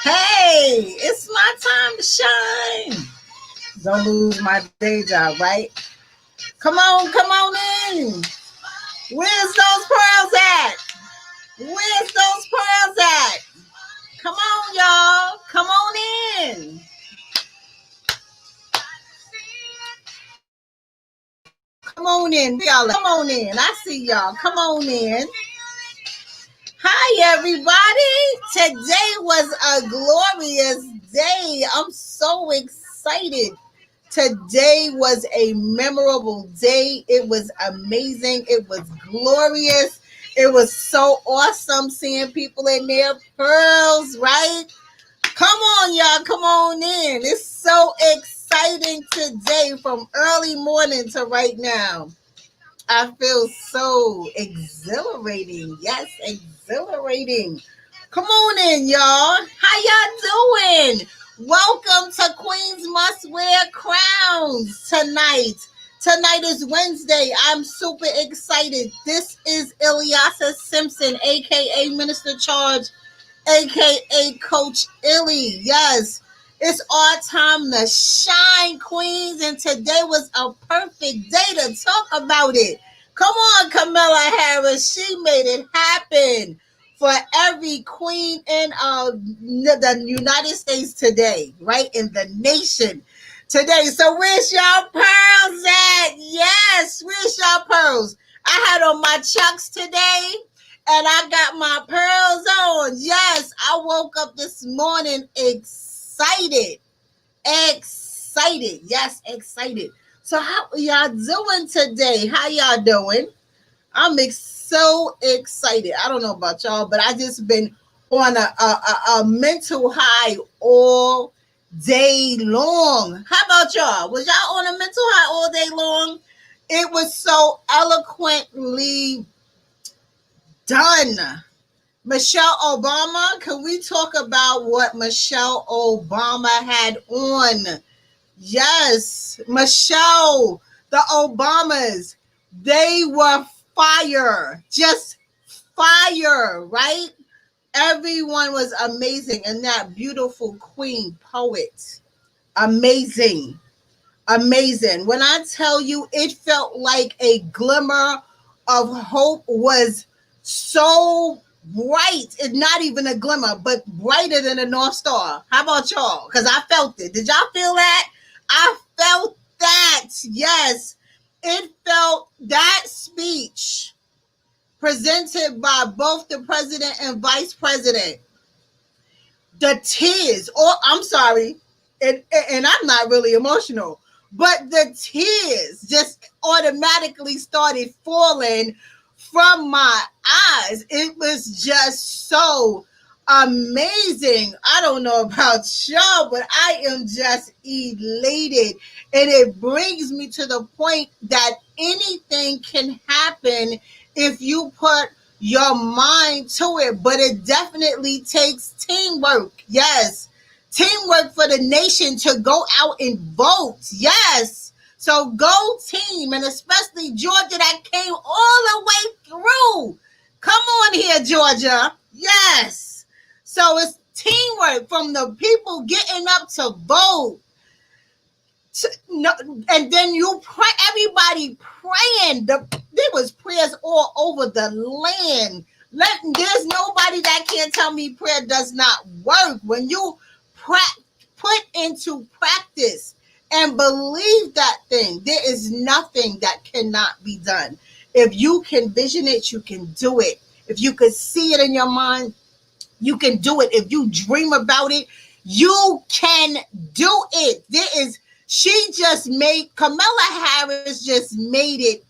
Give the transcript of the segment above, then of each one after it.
Hey, it's my time to shine. Don't lose my day job, right? Come on in. Where's those pearls at? Where's those pearls at? Come on, y'all. Come on in. Come on in. Where y'all at? Come on in. I see y'all. Come on in. Hi, everybody. Today was a glorious day. I'm so excited. Today was a memorable day. It was amazing. It was glorious. It was so awesome seeing people in their pearls, right? Come on, y'all. Come on in. It's so exciting today from early morning to right now. I feel so exhilarating. Yes, exhilarating. Come on in, y'all. How y'all doing? Welcome to Queens Must Wear Crowns tonight. Tonight is Wednesday. I'm super excited. This is Ilyasa Simpson, aka Minister Charge, aka Coach Illy. Yes, it's our time to shine, Queens, and today was a perfect day to talk about it. Come on, Camilla Harris. She made it happen for every queen in the United States today, right? In the nation today. So where's y'all pearls at? Yes, where's y'all pearls? I had on my chucks today and I got my pearls on. Yes, I woke up this morning excited. Excited. Yes, excited. So how y'all doing today? How y'all doing? So excited. I don't know about y'all, but I just been on a mental high all day long. How about y'all? Was y'all on a mental high all day long? It was so eloquently done. Michelle Obama, can we talk about what Michelle Obama had on? Yes, Michelle, the Obamas, they were fire, just fire, right? Everyone was amazing, and that beautiful queen poet, amazing, amazing. When I tell you, it felt like a glimmer of hope was so bright. It's not even a glimmer, but brighter than a North Star. How about y'all? Because I felt it. Did y'all feel that? I felt that. Yes. It felt that speech presented by both the president and vice president. The tears, or I'm sorry, and I'm not really emotional, but the tears just automatically started falling from my eyes. It was just so amazing. I don't know about y'all, but I am just elated. And it brings me to the point that anything can happen if you put your mind to it, but it definitely takes teamwork. Yes. Teamwork for the nation to go out and vote. Yes. So go team, and especially Georgia that came all the way through. Come on here, Georgia. Yes. So it's teamwork from the people getting up to vote. No, and then you pray, everybody praying. There was prayers all over the land. There's nobody that can't tell me prayer does not work. When you put into practice and believe that thing, there is nothing that cannot be done. If you can vision it, you can do it. If you could see it in your mind, you can do it. If you dream about it, you can do it. Kamala Harris just made it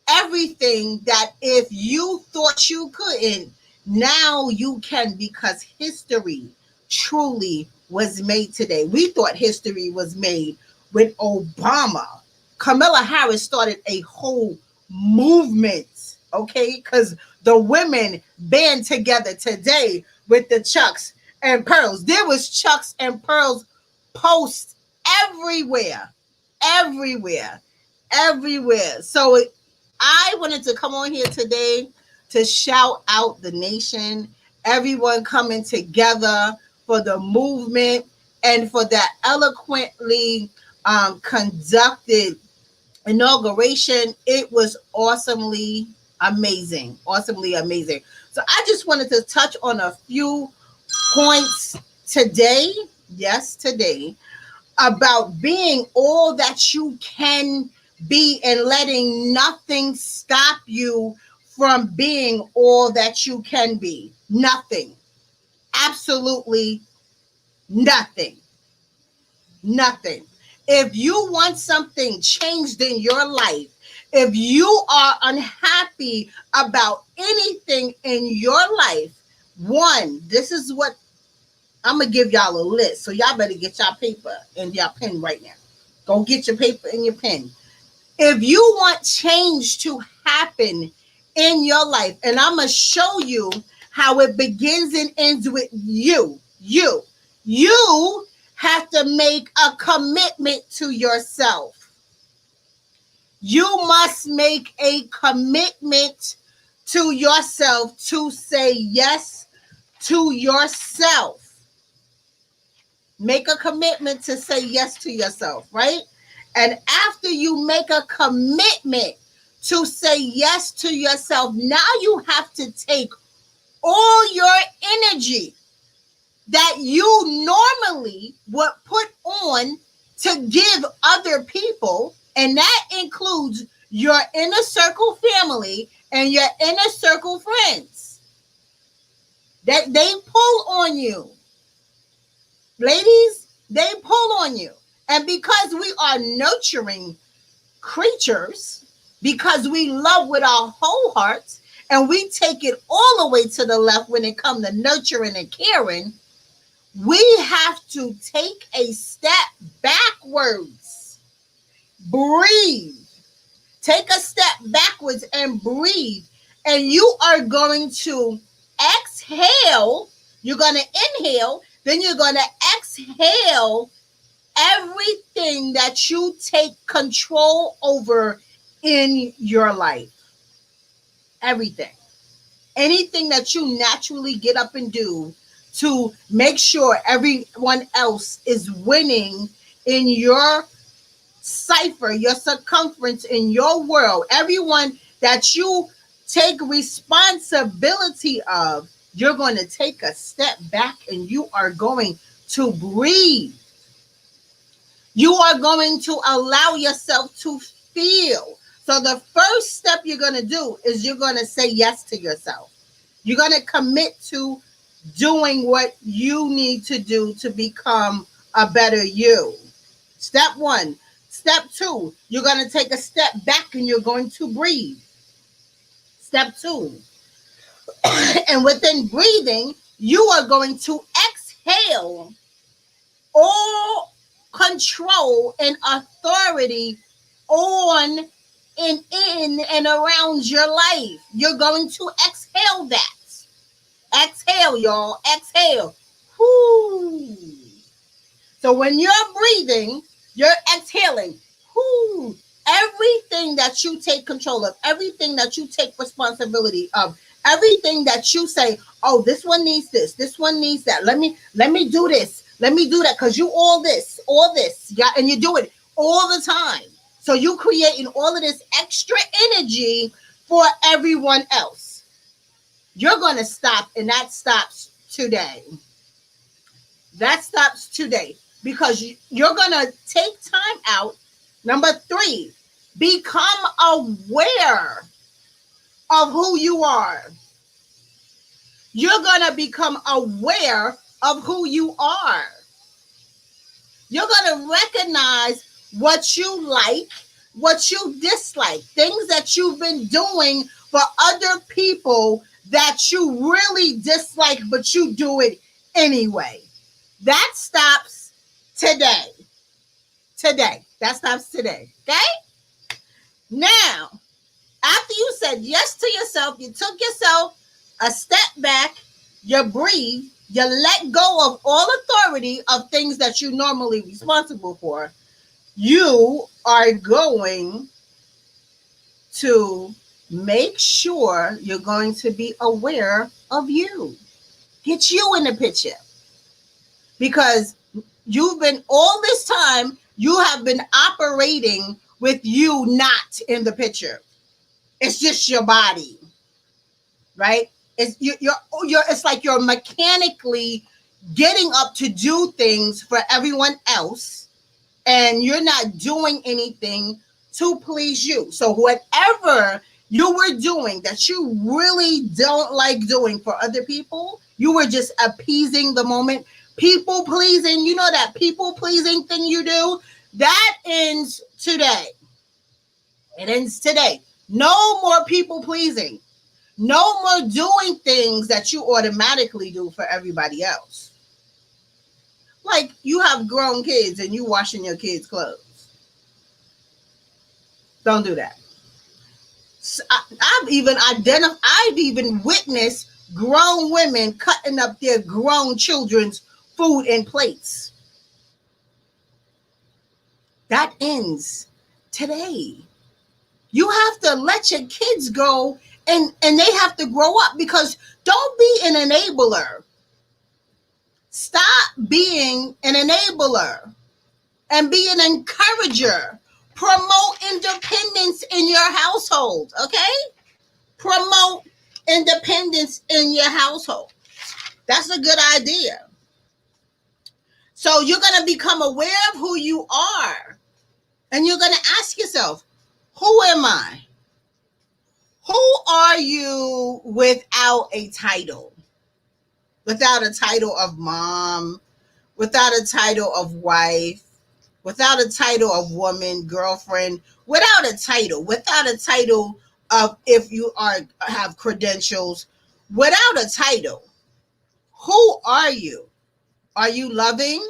everything that if you thought you couldn't, now you can, because history truly was made today. We thought history was made with Obama. Kamala Harris started a whole movement, okay? Because the women band together today with the Chucks and Pearls. There was Chucks and Pearls posts everywhere, everywhere, everywhere. So I wanted to come on here today to shout out the nation, everyone coming together for the movement, and for that eloquently conducted inauguration. It was awesomely amazing. Awesomely amazing. So I just wanted to touch on a few points today. Yes, today, about being all that you can be and letting nothing stop you from being all that you can be. Nothing. Absolutely nothing. Nothing. If you want something changed in your life, if you are unhappy about anything in your life, one, this is what I'm going to give y'all a list. So y'all better get y'all paper and y'all pen right now. Go get your paper and your pen. If you want change to happen in your life, and I'm going to show you how it begins and ends with you. You have to make a commitment to yourself. You must make a commitment to yourself to say yes to yourself. Make a commitment to say yes to yourself, right? And after you make a commitment to say yes to yourself, now you have to take all your energy that you normally would put on to give other people, and that includes your inner circle family and your inner circle friends, that they pull on you. Ladies, they pull on you. And because we are nurturing creatures, because we love with our whole hearts, and we take it all the way to the left when it comes to nurturing and caring, we have to take a step backwards. Breathe. Take a step backwards and breathe. And you are going to exhale. You're going to inhale. Then you're going to exhale everything that you take control over in your life. Everything. Anything that you naturally get up and do to make sure everyone else is winning in your cipher, your circumference, in your world. Everyone that you take responsibility of, you're going to take a step back and you are going to breathe. You are going to allow yourself to feel. So the first step you're going to do is you're going to say yes to yourself. You're going to commit to doing what you need to do to become a better you. Step one. Step two, you're going to take a step back and you're going to breathe. Step two. And within breathing, you are going to exhale all control and authority on and in and around your life. You're going to exhale that. Exhale, y'all. Exhale. Whoo. So when you're breathing, you're exhaling. Whoo. Everything that you take control of, everything that you take responsibility of, everything that you say, oh, this one needs this one needs that. Let me do this. Let me do that because you all this. Yeah, and you do it all the time. So you're creating all of this extra energy for everyone else. You're going to stop, and that stops today. That stops today because you're going to take time out. Number 3, become aware of who you are. You're going to become aware of who you are. You're going to recognize what you like, what you dislike, things that you've been doing for other people that you really dislike, but you do it anyway. That stops today. That stops today. Okay? Now, after you said yes to yourself, you took yourself a step back, you breathe, you let go of all authority of things that you're normally responsible for, you are going to make sure you're going to be aware of you. Get you in the picture. because you've been all this time, you have been operating with you not in the picture. It's just your body, right? It's like you're mechanically getting up to do things for everyone else, and you're not doing anything to please you. So whatever you were doing that you really don't like doing for other people, you were just appeasing the moment. People pleasing, you know, that people pleasing thing you do, that ends today. It ends today. No more people pleasing. No more doing things that you automatically do for everybody else. Like you have grown kids and you washing your kids' clothes. Don't do that. I've even witnessed grown women cutting up their grown children's food in plates. That ends today. You have to let your kids go, and they have to grow up, because don't be an enabler. Stop being an enabler and be an encourager. Promote independence in your household, okay? Promote independence in your household. That's a good idea. So you're going to become aware of who you are, and you're going to ask yourself, who am I? Who are you without a title? Without a title of mom, without a title of wife, without a title of woman, girlfriend, without a title of if you have credentials, without a title. Who are you? Are you loving?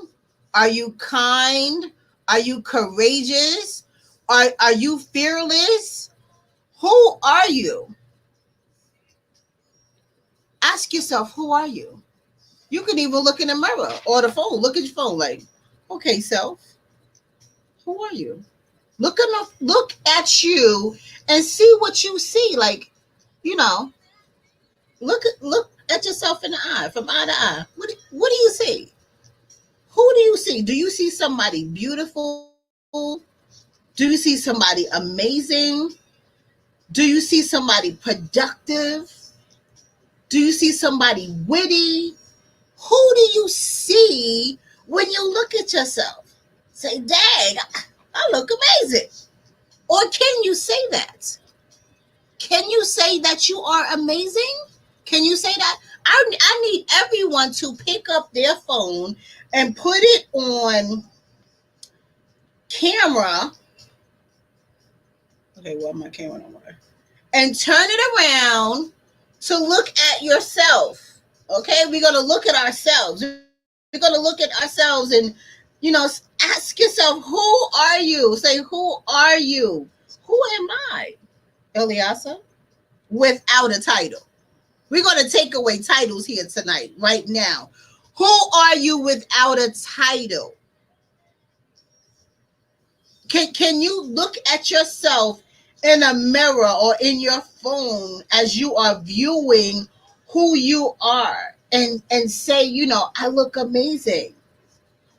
Are you kind? Are you courageous? Are you fearless? Who are you? Ask yourself, who are you? You can even look in the mirror or the phone. Look at your phone like, okay, self, who are you? Look at you and see what you see. Like, you know, look at yourself in the eye, from eye to eye. What do you see? Who do you see? Do you see somebody beautiful? Do you see somebody amazing? Do you see somebody productive? Do you see somebody witty? Who do you see when you look at yourself? Say, dang, I look amazing. Or can you say that? Can you say that you are amazing? Can you say that? I need everyone to pick up their phone and put it on camera. Okay, well, my camera don't work. And turn it around to look at yourself. Okay, we're going to look at ourselves. We're going to look at ourselves and, ask yourself, who are you? Say, who are you? Who am I? Eliasa? Without a title. We're going to take away titles here tonight, right now. Who are you without a title? Can you look at yourself in a mirror or in your phone as you are viewing who you are and say, I look amazing?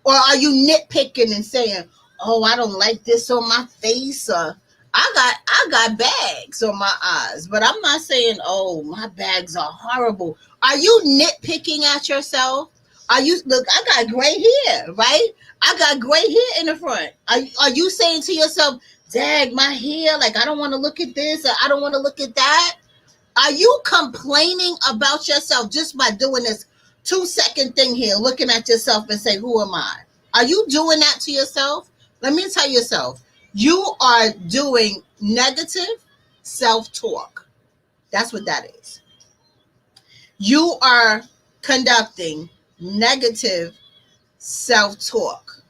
Or are you nitpicking and saying, oh, I don't like this on my face, or I got bags on my eyes, but I'm not saying, oh, my bags are horrible. Are you nitpicking at yourself? Look, I got gray hair, right? I got gray hair in the front. Are you saying to yourself, dag, my hair, like, I don't want to look at this, or I don't want to look at that? Are you complaining about yourself just by doing this 2-second thing here, looking at yourself and say, who am I? Are you doing that to yourself? Let me tell yourself, you are doing negative self-talk. That's what that is. You are conducting negative self-talk.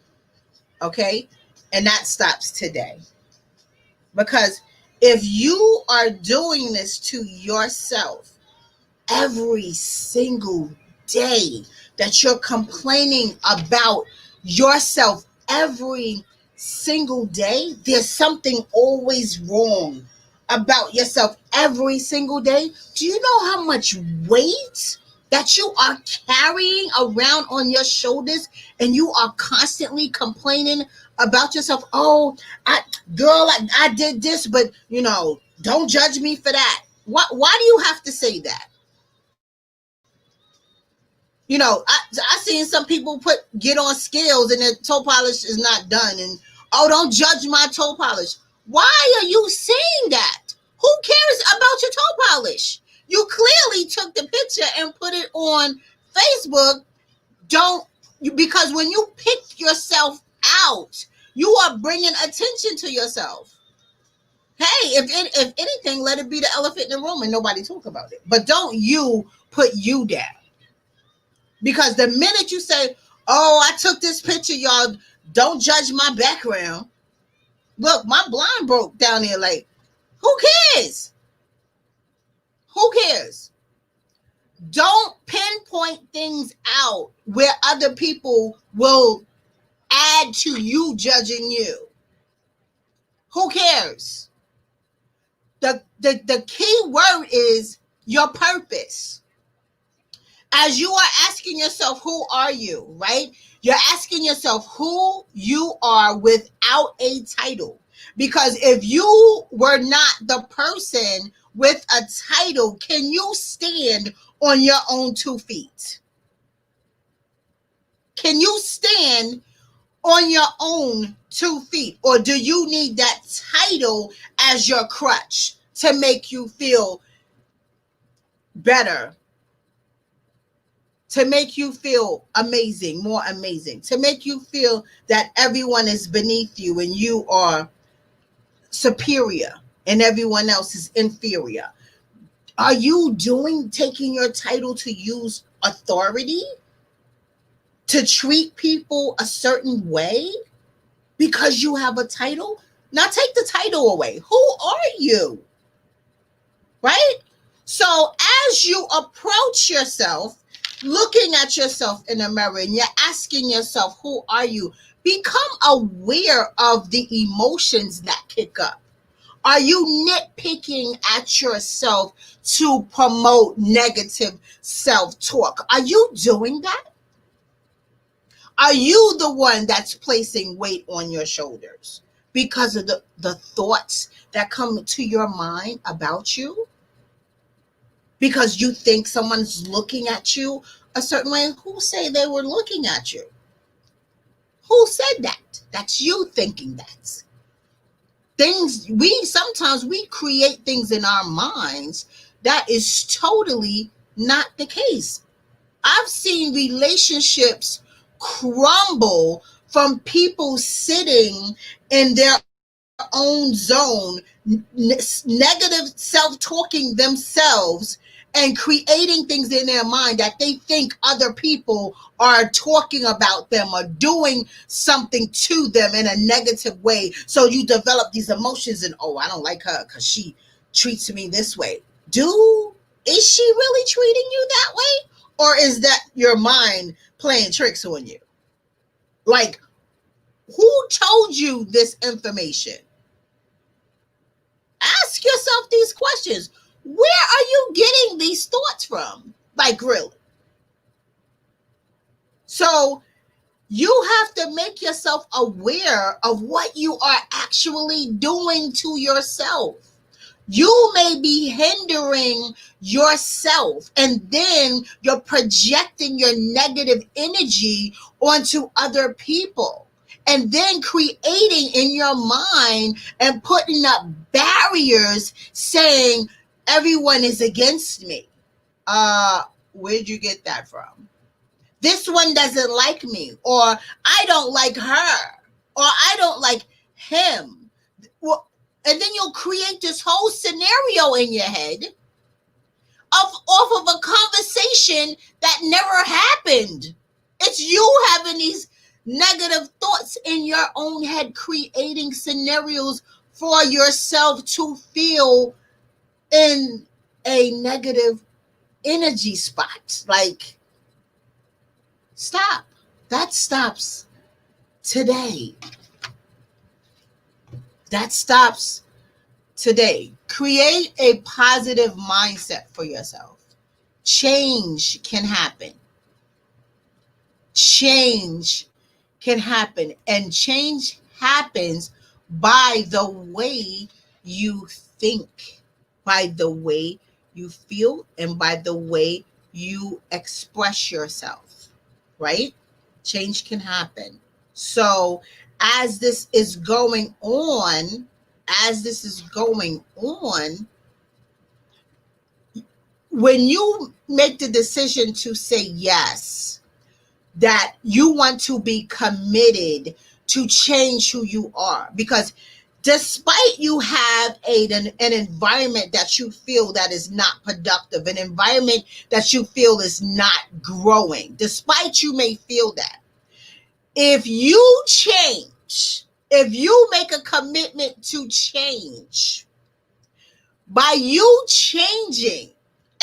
Okay? And that stops today. Because if you are doing this to yourself every single day, that you're complaining about yourself every single day, there's something always wrong about yourself every single day. Do you know how much weight that you are carrying around on your shoulders, and you are constantly complaining about yourself? Oh, I did this, but don't judge me for that. Why do you have to say that? I seen some people get on scales and their toe polish is not done, and oh, don't judge my toe polish. Why are you saying that? Who cares about your toe polish? You clearly took the picture and put it on Facebook. Because when you pick yourself out, you are bringing attention to yourself. Hey, if anything, let it be the elephant in the room and nobody talk about it. But don't you put you down. Because the minute you say, oh, I took this picture, y'all, don't judge my background. Look, my blind broke down there. Like, who cares? Who cares? Don't pinpoint things out where other people will add to you judging you. Who cares? The key word is your purpose. As you are asking yourself, who are you, right? You're asking yourself who you are without a title. Because if you were not the person with a title, can you stand on your own 2 feet? Can you stand on your own 2 feet? Or do you need that title as your crutch to make you feel better? To make you feel amazing, more amazing, to make you feel that everyone is beneath you and you are superior and everyone else is inferior. Are you taking your title to use authority? To treat people a certain way because you have a title? Now take the title away. Who are you? Right? So as you approach yourself, looking at yourself in the mirror, and you're asking yourself, who are you? Become aware of the emotions that kick up. Are you nitpicking at yourself to promote negative self-talk? Are you doing that? Are you the one that's placing weight on your shoulders because of the thoughts that come to your mind about you? Because you think someone's looking at you a certain way? Who say they were looking at you? Who said that? That's you thinking that. Sometimes we create things in our minds that is totally not the case. I've seen relationships crumble from people sitting in their own zone, negative self-talking themselves and creating things in their mind that they think other people are talking about them or doing something to them in a negative way. So you develop these emotions and, oh, I don't like her because she treats me this way. Is she really treating you that way? Or is that your mind playing tricks on you? Like, who told you this information? Ask yourself these questions. Where are you getting these thoughts from? Like, really? So you have to make yourself aware of what you are actually doing to yourself. You may be hindering yourself, and then you're projecting your negative energy onto other people, and then creating in your mind and putting up barriers saying everyone is against me. Where'd you get that from? This one doesn't like me, or I don't like her, or I don't like him. Well, and then you'll create this whole scenario in your head off of a conversation that never happened. It's you having these negative thoughts in your own head, creating scenarios for yourself to feel in a negative energy spot. Like, stop. That stops today. That stops today. Create a positive mindset for yourself. change can happen. Change can happen. And change happens by the way you think, by the way you feel, and by the way you express yourself, right? Change can happen. So as this is going on, when you make the decision to say yes, that you want to be committed to change who you are, because despite you have an environment that you feel that is not productive, an environment that you feel is not growing, despite you may feel that, if you change, if you make a commitment to change, by you changing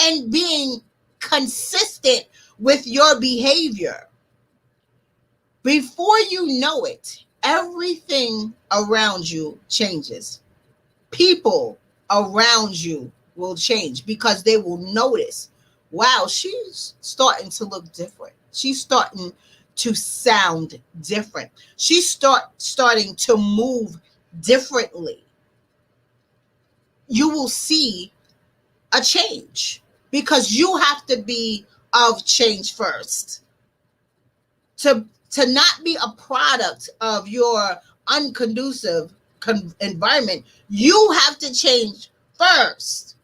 and being consistent with your behavior, before you know it, everything around you changes. People around you will change because they will notice, wow, she's starting to look different. She's starting to sound different. She's starting to move differently. You will see a change because you have to be of change first. To not be a product of your unconducive environment, you have to change first.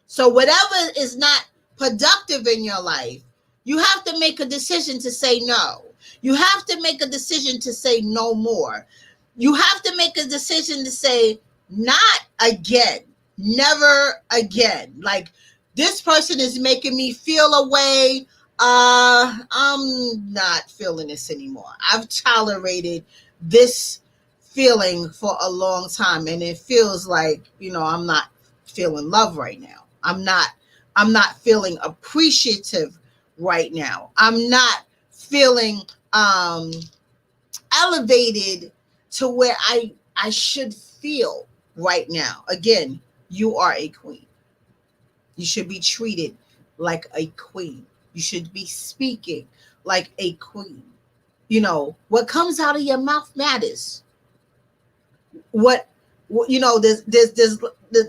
So whatever is not productive in your life, you have to make a decision to say no. You have to make a decision to say no more. You have to make a decision to say not again, never again. Like, this person is making me feel a way. I'm not feeling this anymore. I've tolerated this feeling for a long time, and it feels like, I'm not feeling love right now. I'm not feeling appreciative right now. I'm not feeling elevated to where I should feel right now. Again, you are a queen. You should be treated like a queen. You should be speaking like a queen. What comes out of your mouth matters. There's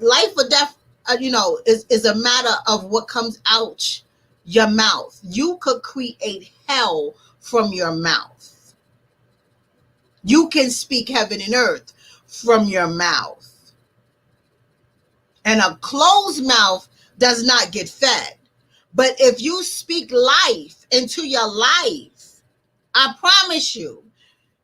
life or death, is a matter of what comes out your mouth. You could create hell from your mouth. You can speak heaven and earth from your mouth. And a closed mouth does not get fed. But if you speak life into your life, I promise you,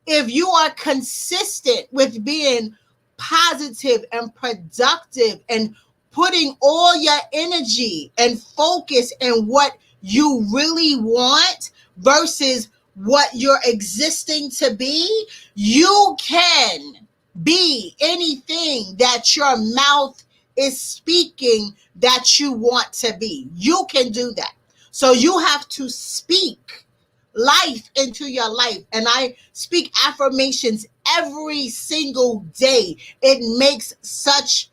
if you are consistent with being positive and productive and putting all your energy and focus in what you really want versus what you're existing to be, you can be anything that your mouth is speaking that you want to be. You can do that. So you have to speak life into your life. And I speak affirmations every single day. It makes such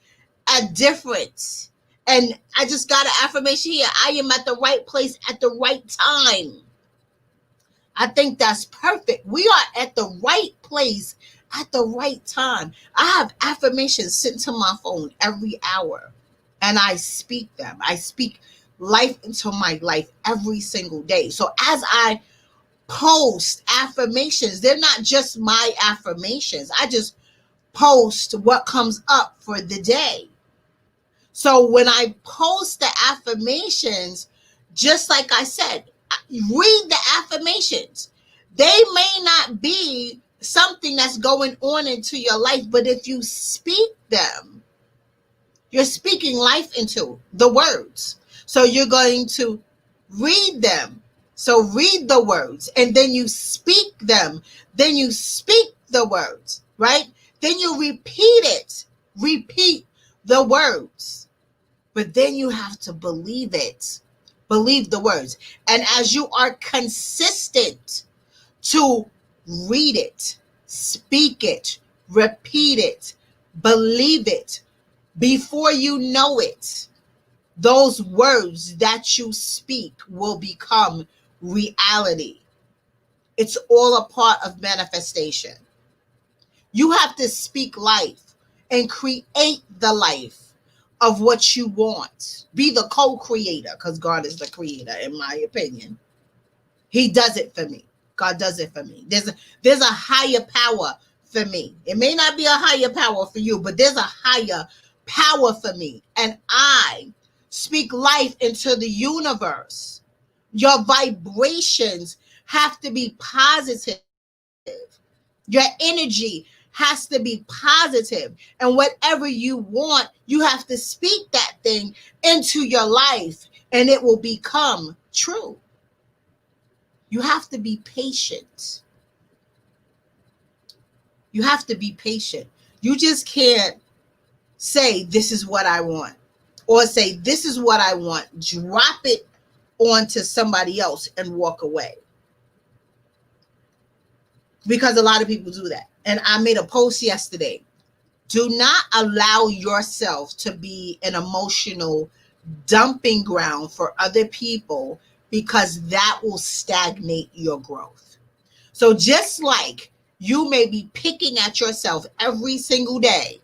a difference. And I just got an affirmation here. I am at the right place at the right time. I think that's perfect. We are at the right place at the right time. I have affirmations sent to my phone every hour, and I speak them. I speak life into my life every single day. So as I post affirmations, they're not just my affirmations. I just post what comes up for the day. So when I post the affirmations, just like I said, read the affirmations. They may not be something that's going on into your life, but if you speak them, you're speaking life into the words. So you're going to read them. So read the words, and then you speak them. Then you speak the words, right? Then you repeat it. Repeat the words. But then you have to believe it. Believe the words. And as you are consistent to read it, speak it, repeat it, believe it, before you know it, those words that you speak will become reality. It's all a part of manifestation. You have to speak life and create the life of what you want. Be the co-creator, because God is the creator, in my opinion. He does it for me. God does it for me. There's a higher power for me. It may not be a higher power for you, but there's a higher power for me. And I speak life into the universe. Your vibrations have to be positive. Your energy has to be positive. And whatever you want, you have to speak that thing into your life and it will become true. You have to be patient. You have to be patient. You just can't say, this is what I want, or say, this is what I want, drop it onto somebody else and walk away. Because a lot of people do that. And I made a post yesterday. Do not allow yourself to be an emotional dumping ground for other people, because that will stagnate your growth. So just like you may be picking at yourself every single day,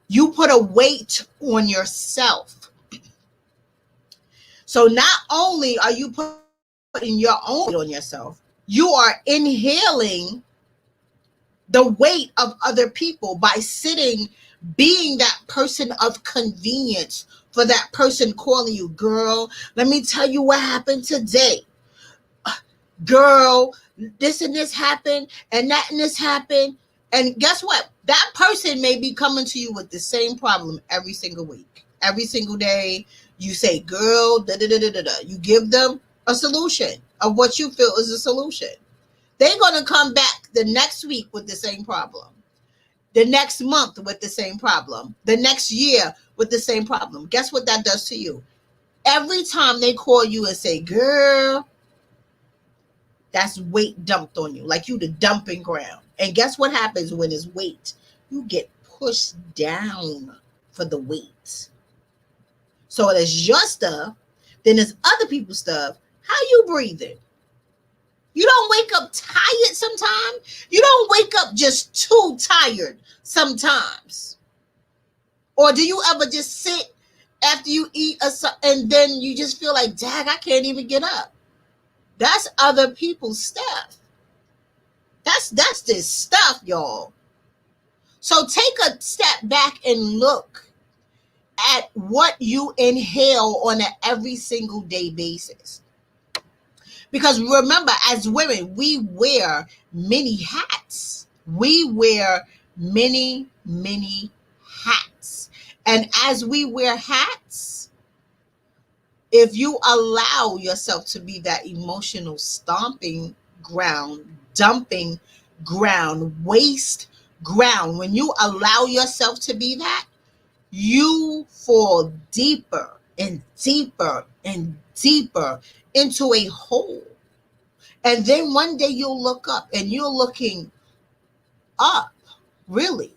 you put a weight on yourself. So not only are you putting your own weight on yourself, you are inhaling the weight of other people by sitting, being that person of convenience for that person calling you, girl, let me tell you what happened today. Girl, this and this happened, and that and this happened. And guess what? That person may be coming to you with the same problem every single week. Every single day, you say, girl, da da da da da. You give them a solution of what you feel is a solution. They're going to come back the next week with the same problem, the next month with the same problem, the next year with the same problem. Guess what that does to you? Every time they call you and say, girl, that's weight dumped on you, like you the dumping ground. And guess what happens when it's weight? You get pushed down for the weight. So there's your stuff, then there's other people's stuff. How you breathing? You don't wake up tired sometimes. You don't wake up just too tired sometimes. Or do you ever just sit after you eat and then you just feel like, dag, I can't even get up? That's other people's stuff. That's this stuff, y'all. So take a step back and look at what you inhale on an every single day basis. Because remember, as women, we wear many hats. We wear many, many hats. And as we wear hats, if you allow yourself to be that emotional stomping ground, dumping ground, waste ground, when you allow yourself to be that, you fall deeper and deeper and deeper into a hole. And then one day you'll look up and you're looking up, really.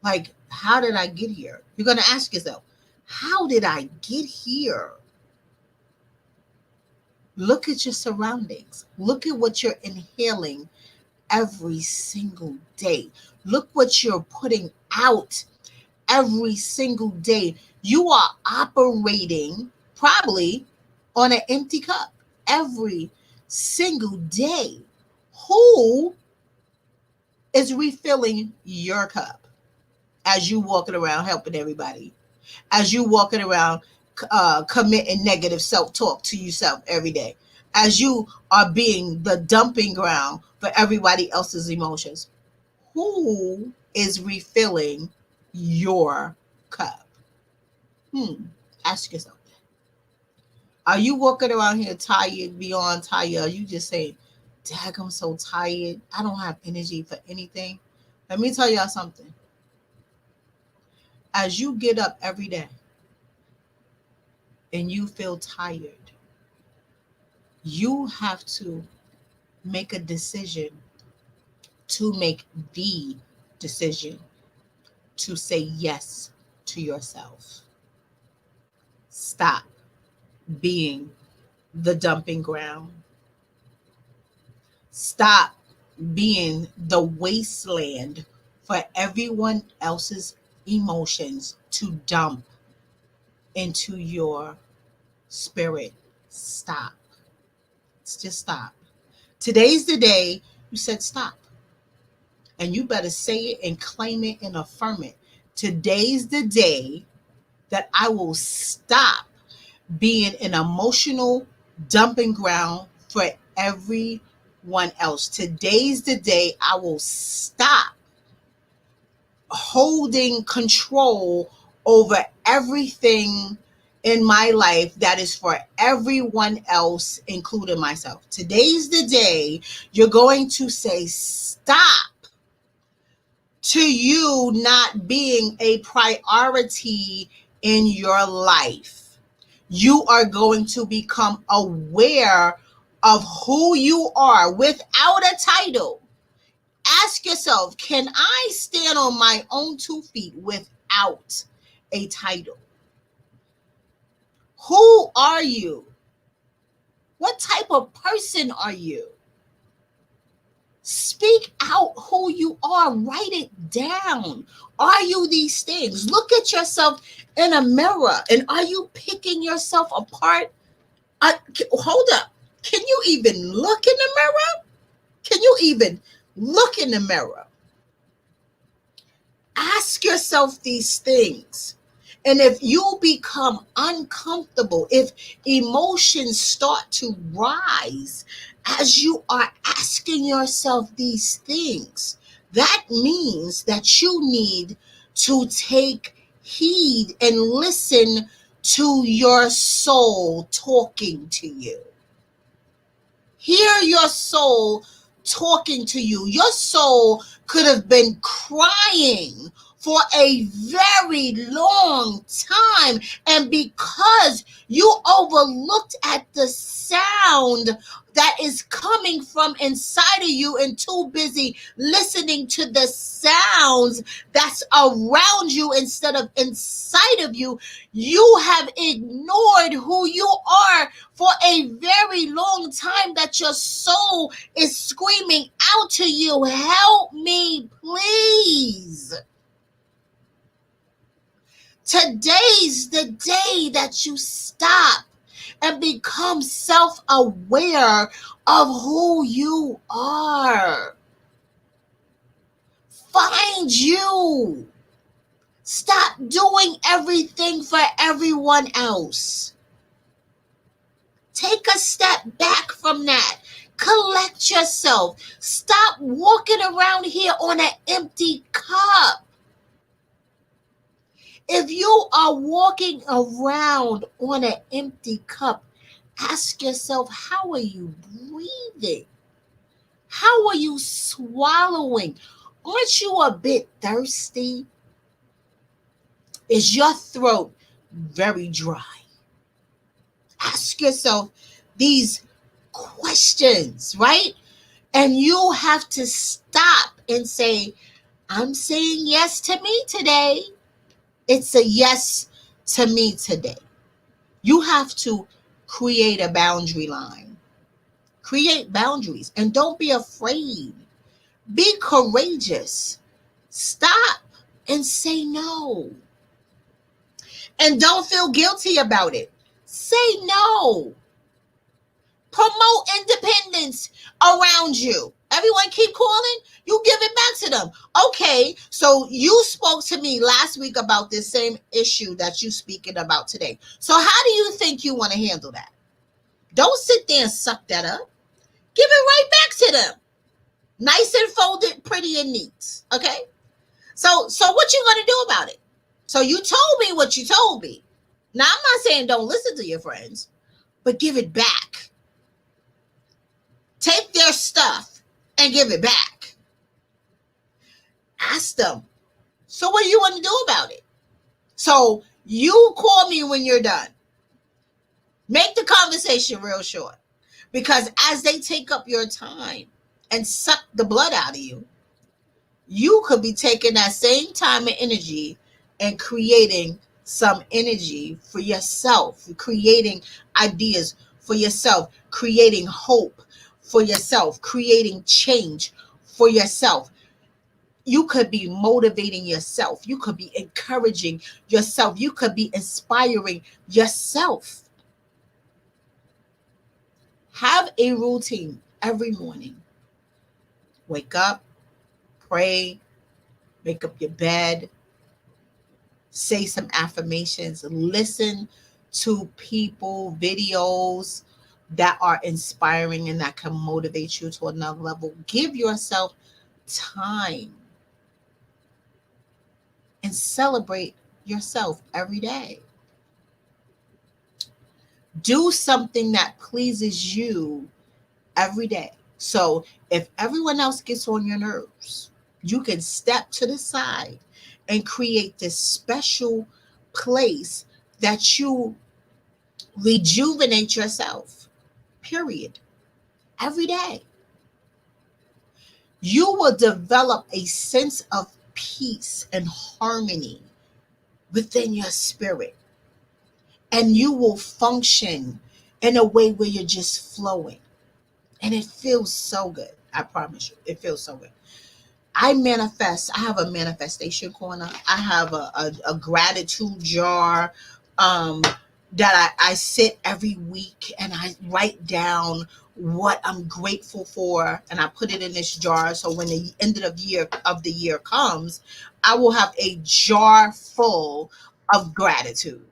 Like, how did I get here? You're going to ask yourself, how did I get here? Look at your surroundings. Look at what you're inhaling every single day. Look what you're putting out every single day. You are operating probably on an empty cup every single day. Who is refilling your cup as you walking around helping everybody? As you walking around committing negative self-talk to yourself every day? As you are being the dumping ground for everybody else's emotions? Who is refilling your cup? Ask yourself that. Are you walking around here tired, beyond tired? Are you just saying, dag, I'm so tired, I don't have energy for anything? Let me tell y'all something. As you get up every day and you feel tired, you have to make a decision to make the decision to say yes to yourself. Stop being the dumping ground. Stop being the wasteland for everyone else's emotions to dump into your spirit. Stop. Just stop. Today's the day you said stop. And you better say it and claim it and affirm it. Today's the day that I will stop being an emotional dumping ground for everyone else. Today's the day I will stop holding control over everything in my life that is for everyone else, including myself. Today's the day you're going to say stop to you not being a priority in your life. You are going to become aware of who you are without a title. Ask yourself, can I stand on my own 2 feet without a title? Who are you? What type of person are you? Speak out who you are. Write it down. Are you these things? Look at yourself in a mirror, and are you picking yourself apart? Hold up. Can you even look in the mirror? Can you even look in the mirror? Ask yourself these things. And if you become uncomfortable, if emotions start to rise as you are asking yourself these things, that means that you need to take heed and listen to your soul talking to you. Hear your soul talking to you. Your soul could have been crying for a very long time. And because you overlooked at the sound that is coming from inside of you and too busy listening to the sounds that's around you instead of inside of you, you have ignored who you are for a very long time, that your soul is screaming out to you, help me, please. Today's the day that you stop and become self-aware of who you are. Find you. Stop doing everything for everyone else. Take a step back from that. Collect yourself. Stop walking around here on an empty cup. If you are walking around on an empty cup, ask yourself, how are you breathing? How are you swallowing? Aren't you a bit thirsty? Is your throat very dry? Ask yourself these questions, right? And you have to stop and say, I'm saying yes to me today. It's a yes to me today. You have to create a boundary line. Create boundaries and don't be afraid. Be courageous. Stop and say no. And don't feel guilty about it. Say no. Promote independence around you. Everyone keep calling, you give it back to them. Okay, so you spoke to me last week about this same issue that you're speaking about today. So how do you think you want to handle that? Don't sit there and suck that up. Give it right back to them. Nice and folded, pretty and neat. Okay? So what you going to do about it? So you told me what you told me. Now, I'm not saying don't listen to your friends, but give it back. Take their stuff and give it back. Ask them, so what do you want to do about it? So you call me when you're done. Make the conversation real short. Because as they take up your time and suck the blood out of you, You could be taking that same time and energy and creating some energy for yourself, creating ideas for yourself, creating hope for yourself, creating change for yourself. You could be motivating yourself. You could be encouraging yourself. You could be inspiring yourself. Have a routine every morning. Wake up, pray, make up your bed, say some affirmations, listen to people, videos that are inspiring and that can motivate you to another level. Give yourself time and celebrate yourself every day. Do something that pleases you every day. So if everyone else gets on your nerves, you can step to the side and create this special place that you rejuvenate yourself, period, every day. You will develop a sense of peace and harmony within your spirit, and you will function in a way where you're just flowing. And it feels so good. I promise you, it feels so good. I manifest. I have a manifestation corner. I have a gratitude jar um, that I sit every week and I write down what I'm grateful for and I put it in this jar. So when the end of the year comes, I will have a jar full of gratitude.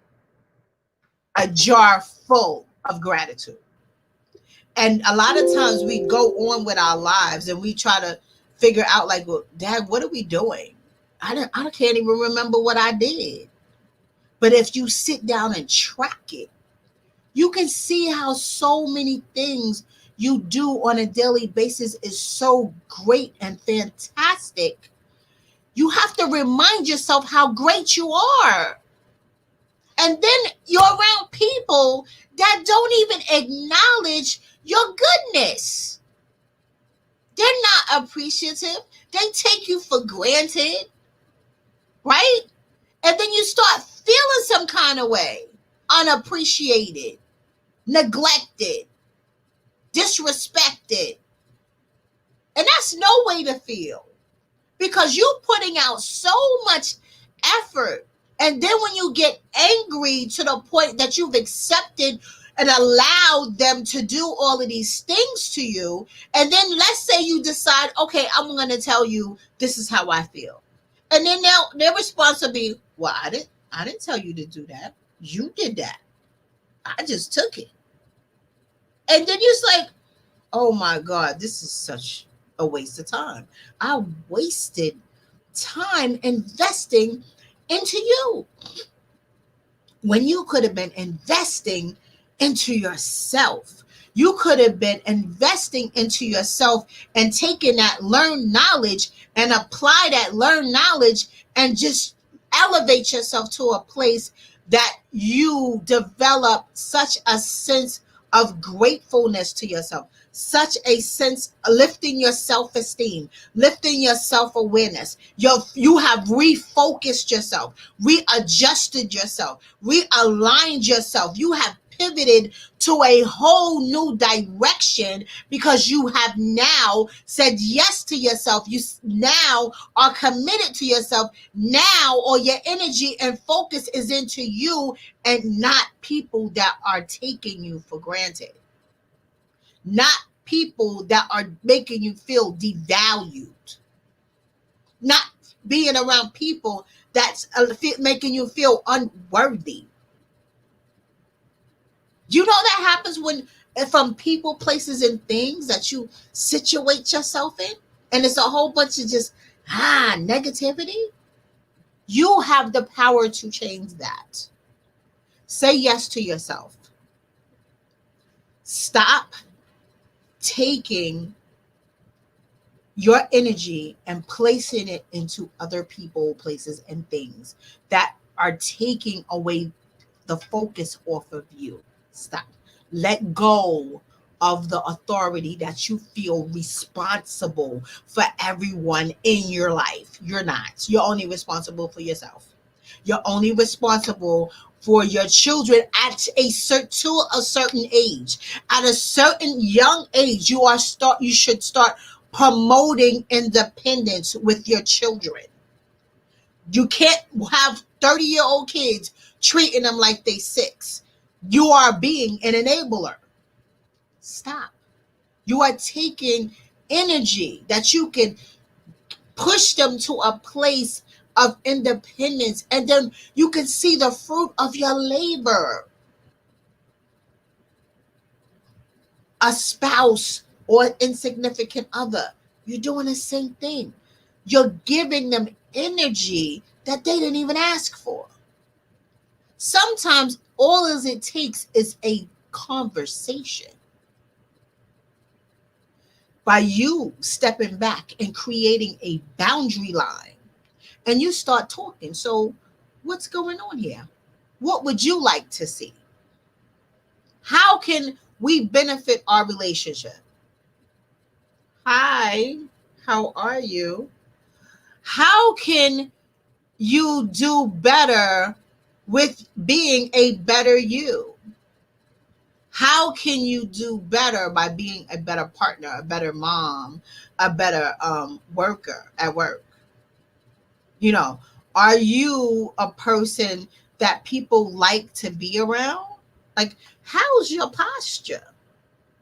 A jar full of gratitude. And a lot of times we go on with our lives and we try to figure out, like, well, Dad, what are we doing? I can't even remember what I did. But if you sit down and track it, you can see how so many things you do on a daily basis is so great and fantastic. You have to remind yourself how great you are. And then you're around people that don't even acknowledge your goodness. They're not appreciative. They take you for granted, right? And then you start feeling some kind of way, unappreciated, neglected, disrespected. And that's no way to feel because you're putting out so much effort. And then when you get angry to the point that you've accepted and allowed them to do all of these things to you, and then let's say you decide, okay, I'm going to tell you this is how I feel. And then now their response will be, well, I didn't tell you to do that. You did that. I just took it. And then you're like, oh my God, this is such a waste of time. I wasted time investing into you when you could have been investing into yourself. You could have been investing into yourself and taking that learned knowledge and apply that learned knowledge and just elevate yourself to a place that you develop such a sense of gratefulness to yourself, such a sense of lifting your self-esteem, lifting your self-awareness. You have refocused yourself, readjusted yourself, realigned yourself. You have pivoted to a whole new direction because you have now said yes to yourself. You now are committed to yourself. Now all your energy and focus is into you and not people that are taking you for granted. Not people that are making you feel devalued. Not being around people that's making you feel unworthy. You know that happens when from people, places, and things that you situate yourself in, and it's a whole bunch of just negativity. You have the power to change that. Say yes to yourself. Stop taking your energy and placing it into other people, places, and things that are taking away the focus off of you. Stop. Let go of the authority that you feel responsible for everyone in your life. You're not. You're only responsible for yourself. You're only responsible for your children at to a certain age. At a certain young age, you should start promoting independence with your children. You can't have 30-year-old kids treating them like they 6. You are being an enabler. Stop. You are taking energy that you can push them to a place of independence, and then you can see the fruit of your labor. A spouse or an insignificant other, you're doing the same thing. You're giving them energy that they didn't even ask for. Sometimes all it takes is a conversation. By you stepping back and creating a boundary line, and you start talking. So, what's going on here? What would you like to see? How can we benefit our relationship? Hi, how are you? How can you do better with being a better you? How can you do better by being a better partner, a better mom, a better worker at work? You know, are you a person that people like to be around? Like, how's your posture?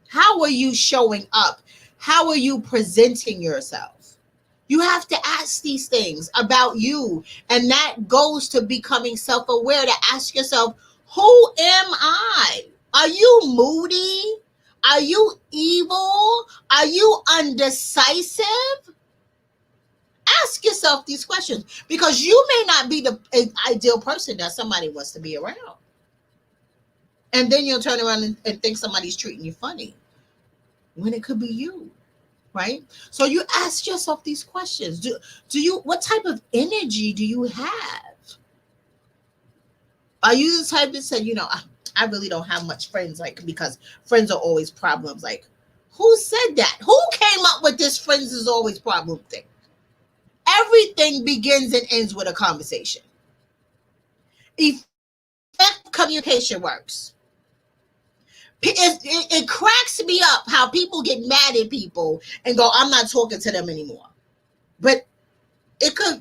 How are you showing up? How are you presenting yourself? You have to ask these things about you. And that goes to becoming self-aware, to ask yourself, who am I? Are you moody? Are you evil? Are you undecisive? Ask yourself these questions, because you may not be the ideal person that somebody wants to be around. And then you'll turn around and think somebody's treating you funny when it could be you, right? So you ask yourself these questions. Do you, what type of energy do you have? Are you the type that said, I really don't have much friends, like, because friends are always problems? Like, who said that? Who came up with this friends is always problem thing? Everything begins and ends with a conversation. Effective communication works. It cracks me up how people get mad at people and go, I'm not talking to them anymore. But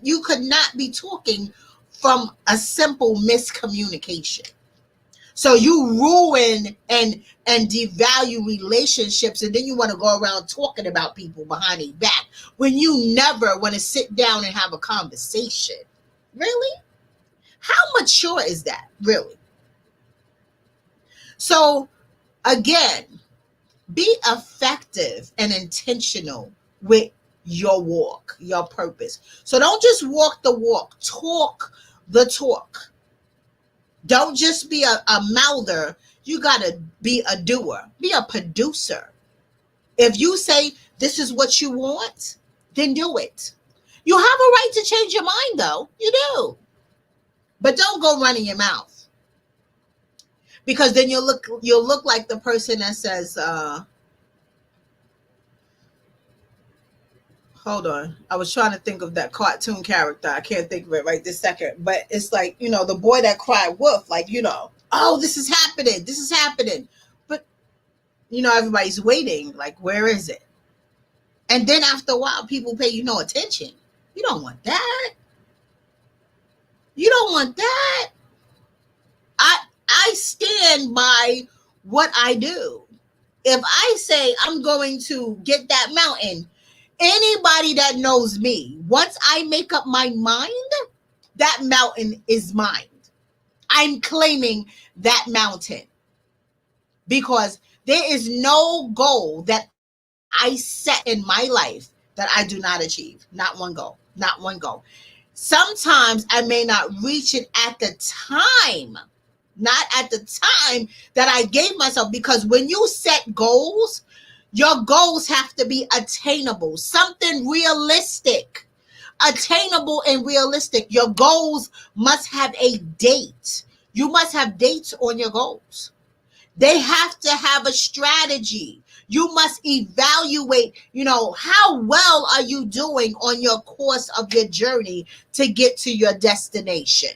you could not be talking from a simple miscommunication. So you ruin and devalue relationships, and then you want to go around talking about people behind their back when you never want to sit down and have a conversation. Really? How mature is that, really? So again, be effective and intentional with your walk, your purpose. So don't just walk the walk, talk the talk. Don't just be a mouther. You got to be a doer, be a producer. If you say this is what you want, then do it. You have a right to change your mind, though. You do. But don't go running your mouth. Because then you'll look like the person that says, hold on, I was trying to think of that cartoon character. I can't think of it right this second. But it's like, the boy that cried wolf, like, oh, this is happening. This is happening. But, everybody's waiting. Like, where is it? And then after a while, people pay you no attention. You don't want that. You don't want that. I stand by what I do. If I say I'm going to get that mountain, anybody that knows me, once I make up my mind, that mountain is mine. I'm claiming that mountain, because there is no goal that I set in my life that I do not achieve. Not one goal. Not one goal. Sometimes I may not reach it at the time. Not at the time that I gave myself, because when you set goals, your goals have to be attainable, something realistic, attainable and realistic. Your goals must have a date. You must have dates on your goals. They have to have a strategy. You must evaluate, how well are you doing on your course of your journey to get to your destination.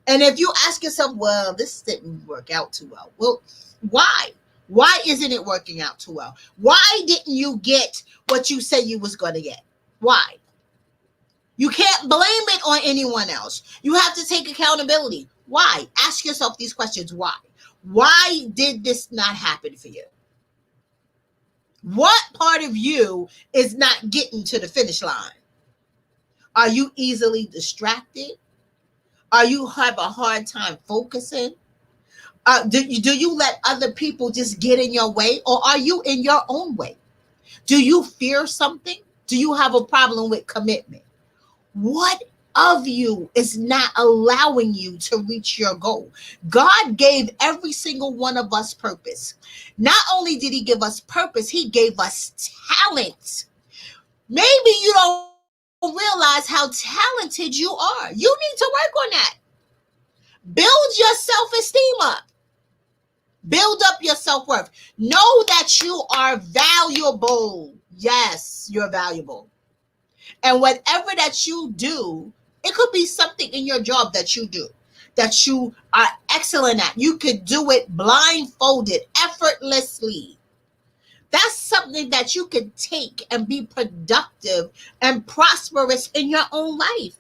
And if you ask yourself, well, this didn't work out too well, why? Why isn't it working out too well? Why didn't you get what you said you was going to get? Why? You can't blame it on anyone else. You have to take accountability. Why? Ask yourself these questions. Why? Why did this not happen for you? What part of you is not getting to the finish line? Are you easily distracted? Are you have a hard time focusing? Do you let other people just get in your way, or are you in your own way? Do you fear something? Do you have a problem with commitment? What of you is not allowing you to reach your goal? God gave every single one of us purpose. Not only did he give us purpose, he gave us talent. Maybe you don't realize how talented you are. You need to work on that. Build your self-esteem up. Build up your self-worth. Know that you are valuable. Yes, you're valuable. And whatever that you do, it could be something in your job that you do that you are excellent at. You could do it blindfolded, effortlessly. That's something that you could take and be productive and prosperous in your own life.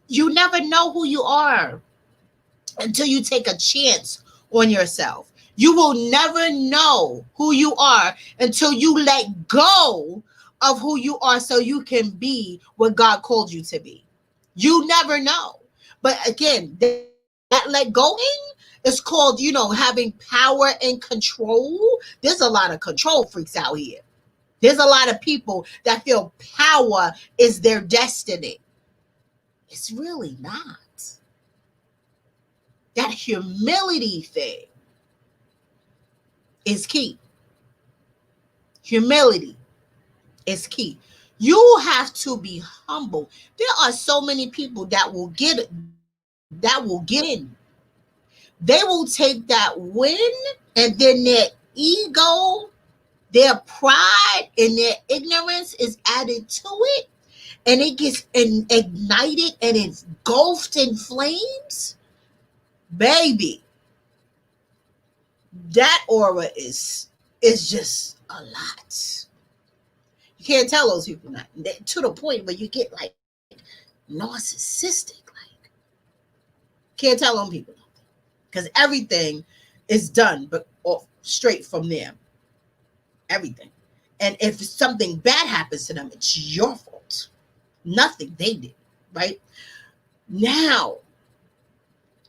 You never know who you are until you take a chance on yourself. You will never know who you are until you let go of who you are so you can be what God called you to be. You never know. But again, that let going is called, having power and control. There's a lot of control freaks out here. There's a lot of people that feel power is their destiny. It's really not. That humility thing is key. Humility is key. You have to be humble. There are so many people that will get in. They will take that win, and then their ego, their pride, and their ignorance is added to it, and it gets ignited and it's engulfed in flames. Baby, that aura is just a lot. You can't tell those people not to the point where you get like narcissistic. Like, can't tell them people because everything is done but straight from them. Everything. And if something bad happens to them, it's your fault. Nothing they did, right? Now,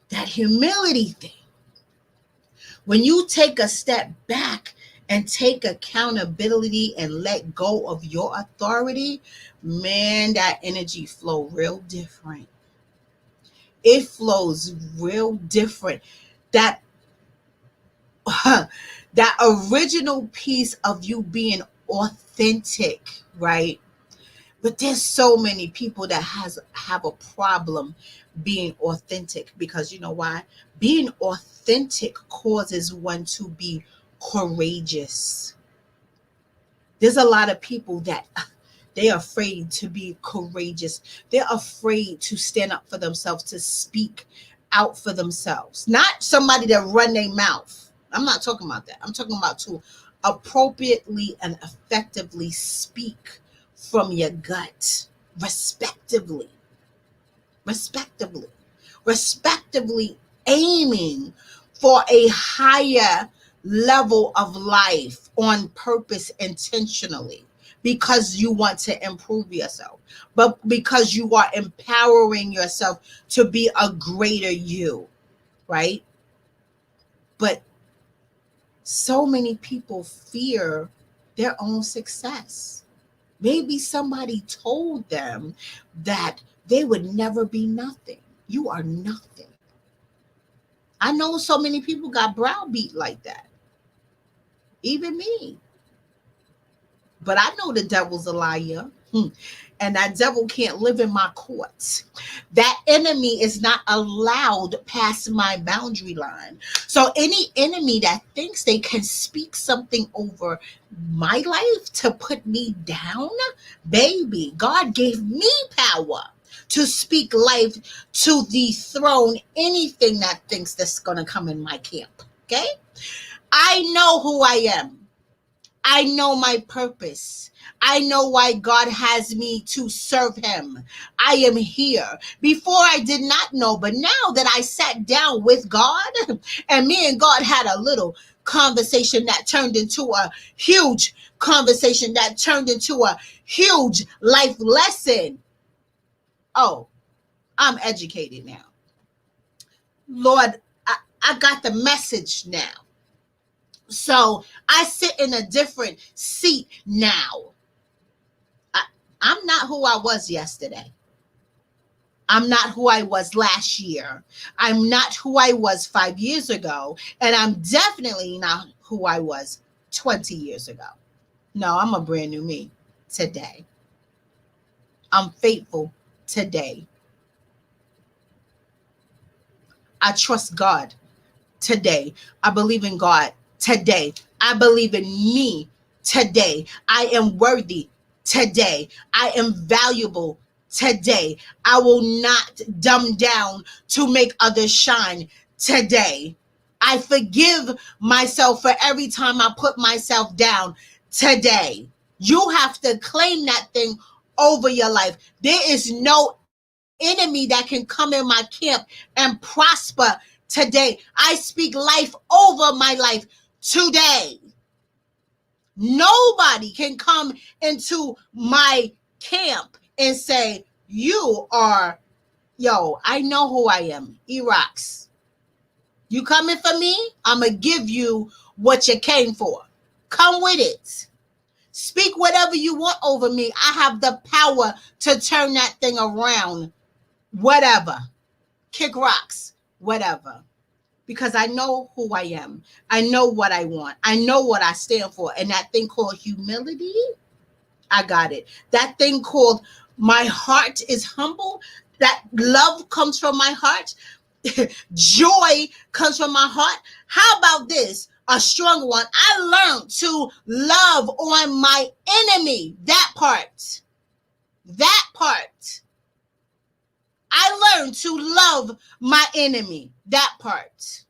that humility thing, when you take a step back and take accountability and let go of your authority, man, that energy flow real different. It flows real different. That original piece of you being authentic, right? But there's so many people that have a problem being authentic because you know why? Being authentic causes one to be courageous. There's a lot of people that they're afraid to be courageous. They're afraid to stand up for themselves, to speak out for themselves. Not somebody that run their mouth. I'm not talking about that. I'm talking about to appropriately and effectively speak from your gut, respectively aiming for a higher level of life on purpose intentionally because you want to improve yourself, but because you are empowering yourself to be a greater you, right? But so many people fear their own success. Maybe somebody told them that they would never be nothing. You are nothing. I know so many people got browbeat like that. Even me. But I know the devil's a liar. and that devil can't live in my courts. That enemy is not allowed past my boundary line. So any enemy that thinks they can speak something over my life to put me down, baby, God gave me power to speak life, to dethrone anything that thinks that's going to come in my camp. Okay? I know who I am. I know my purpose. I know why God has me to serve him. I am here. Before I did not know, but now that I sat down with God and me and God had a little conversation that turned into a huge conversation, that turned into a huge life lesson. Oh, I'm educated now. Lord, I got the message now. So I sit in a different seat now. I'm not who I was yesterday. I'm not who I was last year. I'm not who I was 5 years ago. And I'm definitely not who I was 20 years ago. No, I'm a brand new me today. I'm faithful today. I trust God today. I believe in God today. I believe in me today. I am worthy today. I am valuable today. I will not dumb down to make others shine today. I forgive myself for every time I put myself down today. You have to claim that thing over your life. There is no enemy that can come in my camp and prosper today. I speak life over my life today. Nobody can come into my camp and say, you are, I know who I am. Erox. You coming for me? I'm going to give you what you came for. Come with it. Speak whatever you want over me. I have the power to turn that thing around. Whatever. Kick rocks. Whatever. Because I know who I am. I know what I want. I know what I stand for. And that thing called humility, I got it. That thing called my heart is humble. That love comes from my heart. Joy comes from my heart. How about this? A strong one. I learned to love on my enemy. That part. That part. I learned to love my enemy. That part.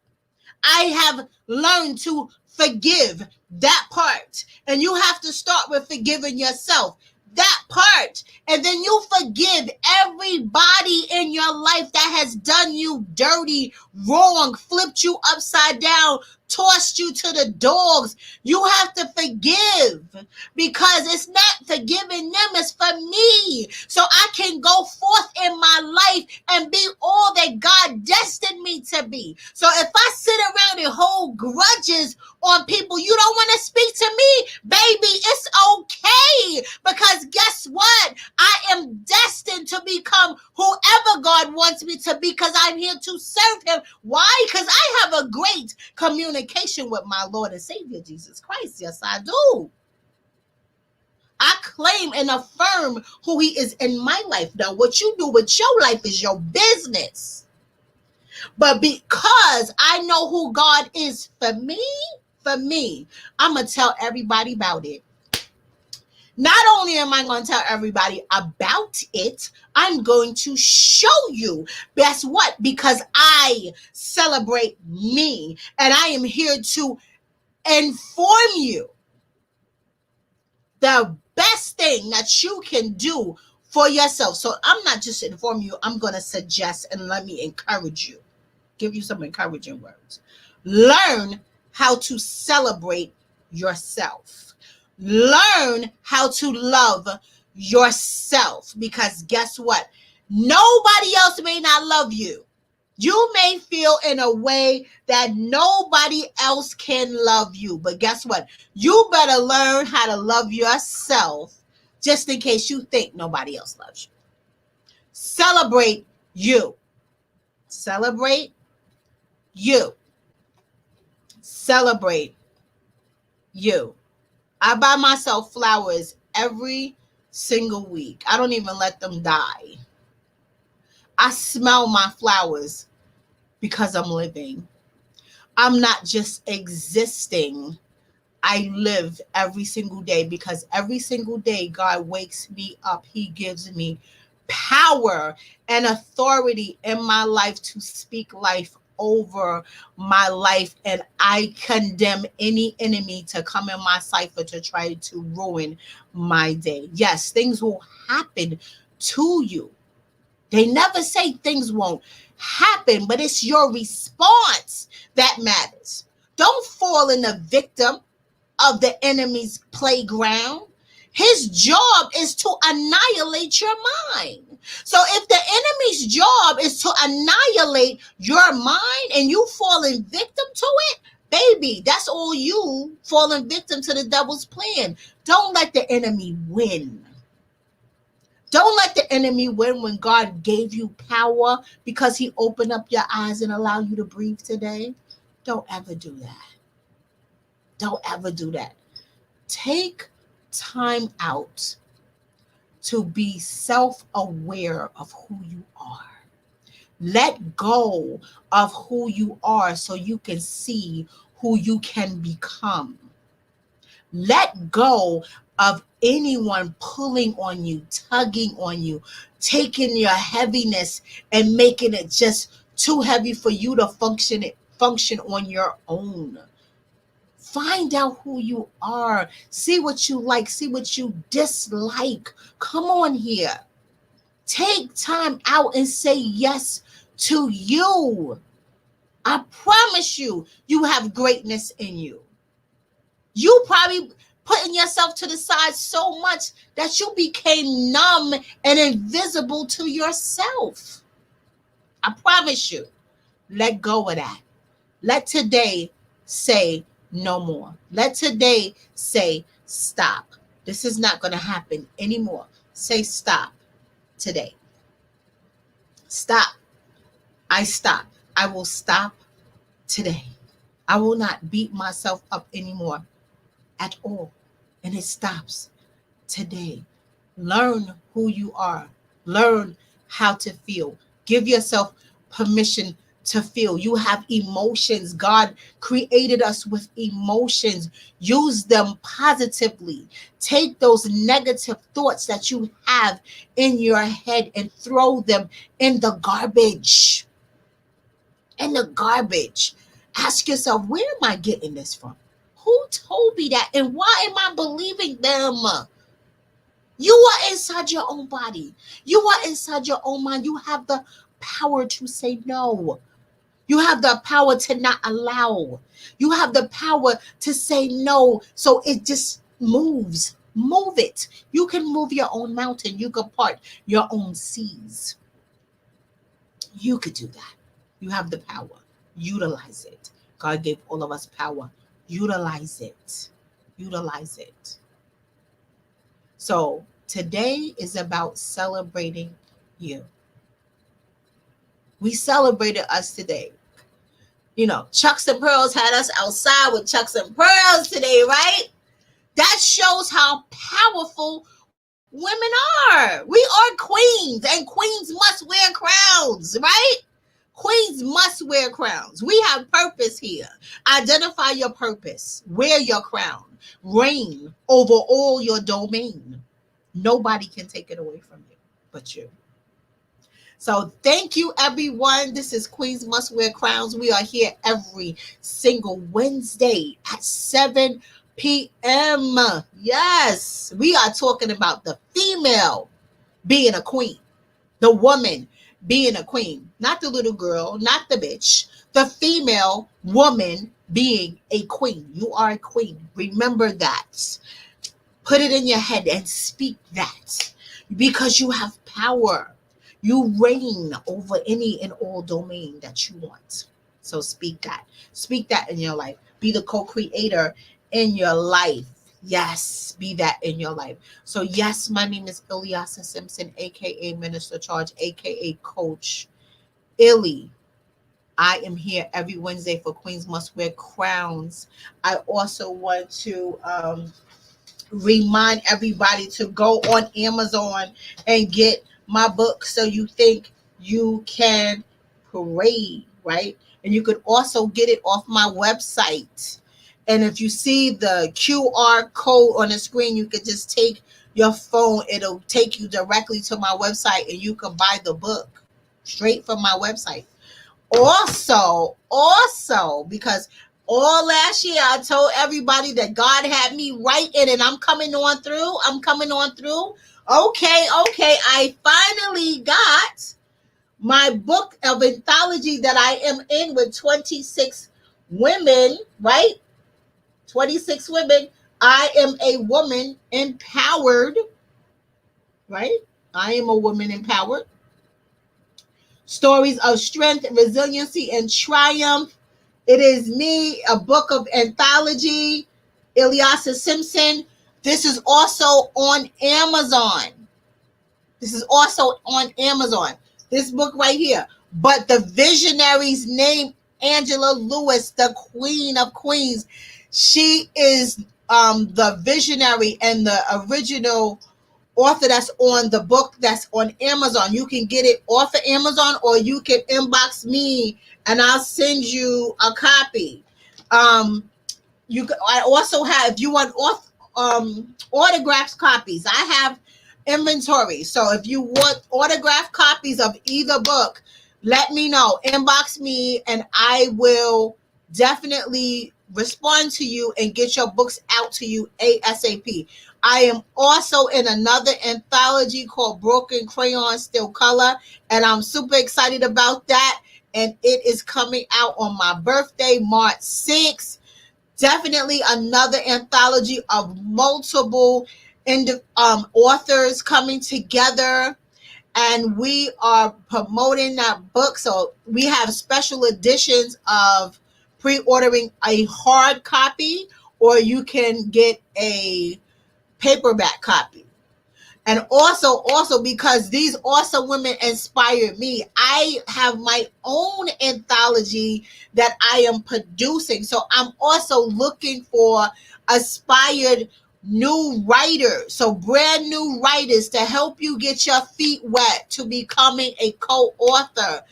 I have learned to forgive. That part. And you have to start with forgiving yourself. That part. And then you forgive everybody in your life that has done you dirty, wrong, flipped you upside down, tossed you to the dogs. You have to forgive, because it's not forgiving them, it's for me. So I can go forth in my life and be all that God destined me to be. So if I sit around and hold grudges on people, you don't want to speak to me, baby, it's okay. Because guess what? I am destined to become whoever God wants me to be, because I'm here to serve him. Why? Because I have a great communication with my Lord and Savior, Jesus Christ. Yes, I do. I claim and affirm who he is in my life. Now, what you do with your life is your business. But because I know who God is for me, I'm going to tell everybody about it. Not only am I going to tell everybody about it, I'm going to show you. Guess what? Because I celebrate me, and I am here to inform you. The best thing that you can do for yourself. So I'm not just informing you, I'm going to suggest and let me encourage you. Give you some encouraging words. Learn how to celebrate yourself. Learn how to love yourself, because guess what? Nobody else may not love you. You may feel in a way that nobody else can love you, but guess what? You better learn how to love yourself, just in case you think nobody else loves you. Celebrate you. Celebrate you. Celebrate you. I buy myself flowers every single week. I don't even let them die. I smell my flowers because I'm living. I'm not just existing. I live every single day because every single day God wakes me up. He gives me power and authority in my life to speak life over my life. And I condemn any enemy to come in my cipher to try to ruin my day. Yes, things will happen to you. They never say things won't happen, but it's your response that matters. Don't fall in the victim of the enemy's playground. His job is to annihilate your mind. So if the enemy's job is to annihilate your mind and you falling victim to it, baby, that's all you falling victim to the devil's plan. Don't let the enemy win. Don't let the enemy win when God gave you power because he opened up your eyes and allowed you to breathe today. Don't ever do that. Don't ever do that. Take time out to be self-aware of who you are. Let go of who you are so you can see who you can become. Let go of anyone pulling on you, tugging on you, taking your heaviness and making it just too heavy for you to function on your own. Find out who you are. See what you like. See what you dislike. Come on here. Take time out and say yes to you. I promise you, you have greatness in you. You probably putting yourself to the side so much that you became numb and invisible to yourself. I promise you. Let go of that. Let today say no more. Let today say stop. This is not going to happen anymore. Say stop today. Stop. I stop. I will stop today. I will not beat myself up anymore at all. And it stops today. Learn who you are. Learn how to feel. Give yourself permission to feel. You have emotions. God created us with emotions. Use them positively. Take those negative thoughts that you have in your head and throw them in the garbage. In the garbage. Ask yourself, where am I getting this from? Who told me that? And why am I believing them? You are inside your own body. You are inside your own mind. You have the power to say no. You have the power to not allow. You have the power to say no. So it just moves. Move it. You can move your own mountain. You can part your own seas. You could do that. You have the power. Utilize it. God gave all of us power. Utilize it. Utilize it. So today is about celebrating you. We celebrated us today. You know, Chucks and Pearls had us outside with Chucks and Pearls today, right? That shows how powerful women are. We are queens, and queens must wear crowns, right? Queens must wear crowns. We have purpose here. Identify your purpose. Wear your crown. Reign over all your domain. Nobody can take it away from you but you. So thank you, everyone. This is Queens Must Wear Crowns. We are here every single Wednesday at 7 p.m. Yes, we are talking about the female being a queen, the woman being a queen, not the little girl, not the bitch, the female woman being a queen. You are a queen. Remember that. Put it in your head and speak that because you have power. You reign over any and all domain that you want. So speak that. Speak that in your life. Be the co-creator in your life. Yes, be that in your life. So yes, my name is Ilyasa Simpson, aka Minister Charge, aka Coach Illy. I am here every Wednesday for Queens Must Wear Crowns. I also want to remind everybody to go on Amazon and get my book So You Think You Can Pray, right? And you could also get it off my website. And if you see the QR code on the screen, you could just take your phone. It'll take you directly to my website and you can buy the book straight from my website. Also, because all last year I told everybody that God had me right in it. I'm coming on through. Okay. I finally got my book of anthology that I am in with 26 women, right? 26 women. I am a woman empowered, right? I am a woman empowered. Stories of strength, resiliency, and triumph. It is me, a book of anthology, Ilyasa Simpson. This is also on Amazon. This book right here. But the visionary's name, Angela Lewis, the Queen of Queens. She is the visionary and the original author that's on the book that's on Amazon. You can get it off of Amazon or you can inbox me and I'll send you a copy. I also have, if you want autographed copies, I have inventory. So if you want autographed copies of either book, let me know. Inbox me and I will definitely respond to you and get your books out to you ASAP. I am also in another anthology called Broken Crayon Still Color, and I'm super excited about that. And it is coming out on my birthday, March 6th. Definitely another anthology of multiple authors coming together, and we are promoting that book. So we have special editions of pre-ordering a hard copy, or you can get a paperback copy. And also because these awesome women inspired me, I have my own anthology that I am producing. So I'm also looking for aspired new writers, so brand new writers to help you get your feet wet to becoming a co-author.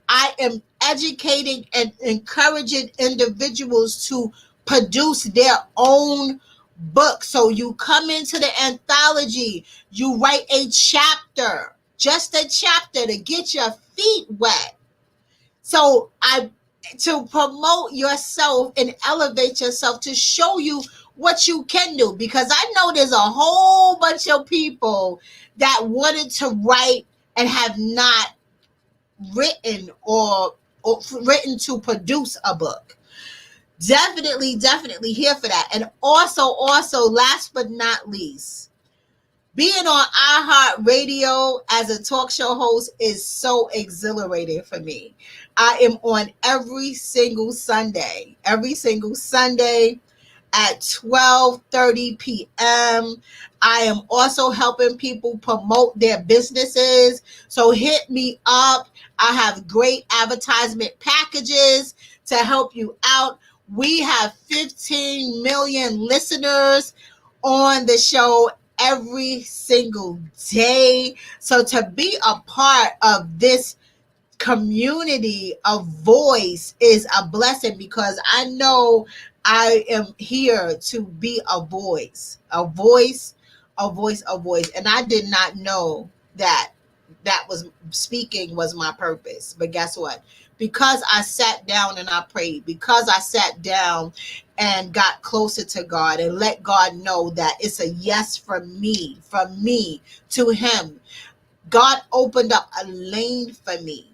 I am educating and encouraging individuals to produce their own book. So you come into the anthology, you write a chapter, just a chapter to get your feet wet. So to promote yourself and elevate yourself, to show you what you can do, because I know there's a whole bunch of people that wanted to write and have not written or written to produce a book. Definitely here for that. And also, last but not least, being on iHeartRadio as a talk show host is so exhilarating for me. I am on every single Sunday at 12:30 p.m. I am also helping people promote their businesses. So hit me up. I have great advertisement packages to help you out. We have 15 million listeners on the show every single day. So to be a part of this community of voice is a blessing, because I know I am here to be a voice. And I did not know that was speaking was my purpose. But guess what? Because I sat down and I prayed, because I sat down and got closer to God and let God know that it's a yes from me to him, God opened up a lane for me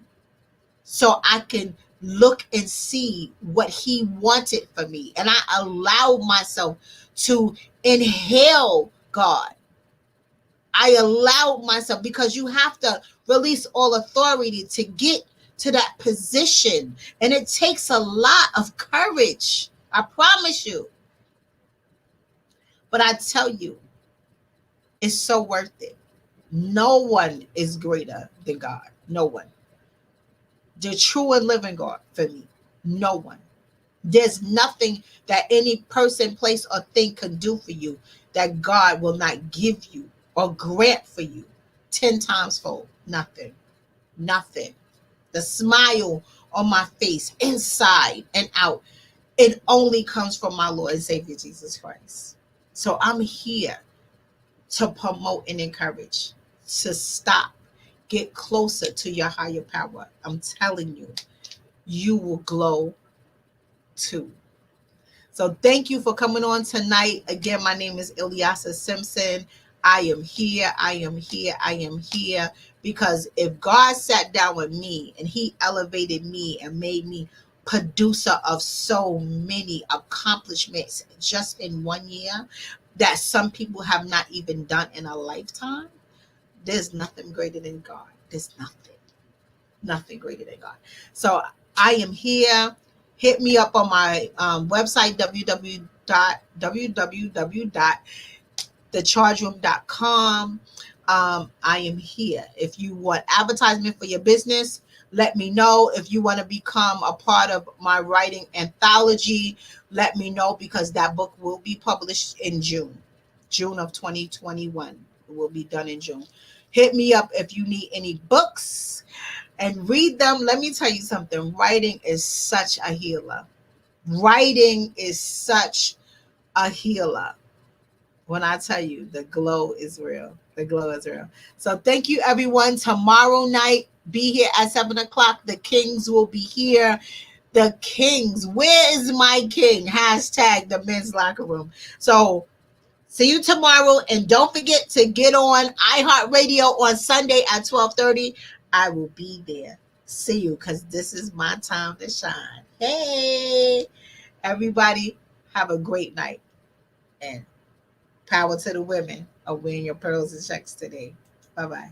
so I can look and see what he wanted for me. And I allowed myself to inhale God. I allowed myself, because you have to release all authority to get to that position. And it takes a lot of courage. I promise you. But I tell you, it's so worth it. No one is greater than God. No one. The true and living God for me. No one. There's nothing that any person, place, or thing can do for you that God will not give you or grant for you 10 times fold? Nothing. Nothing. The smile on my face, inside and out, it only comes from my Lord and Savior Jesus Christ. So I'm here to promote and encourage, to stop, get closer to your higher power. I'm telling you, you will glow too. So thank you for coming on tonight. Again, my name is Ilyasa Simpson. I am here. I am here. I am here because if God sat down with me and he elevated me and made me producer of so many accomplishments just in 1 year that some people have not even done in a lifetime, there's nothing greater than God. There's nothing greater than God. So I am here. Hit me up on my website, www.thechargeroom.com. I am here. If you want advertisement for your business, let me know. If you want to become a part of my writing anthology, let me know, because that book will be published in June of 2021. It will be done in June. Hit me up if you need any books and read them. Let me tell you something. Writing is such a healer. Writing is such a healer. When I tell you, the glow is real. The glow is real. So thank you, everyone. Tomorrow night, be here at 7 o'clock. The Kings will be here. The Kings. Where is my king? Hashtag the men's locker room. So see you tomorrow. And don't forget to get on iHeartRadio on Sunday at 12:30. I will be there. See you, because this is my time to shine. Hey, everybody, have a great night. And power to the women of wearing your pearls and checks today. Bye-bye.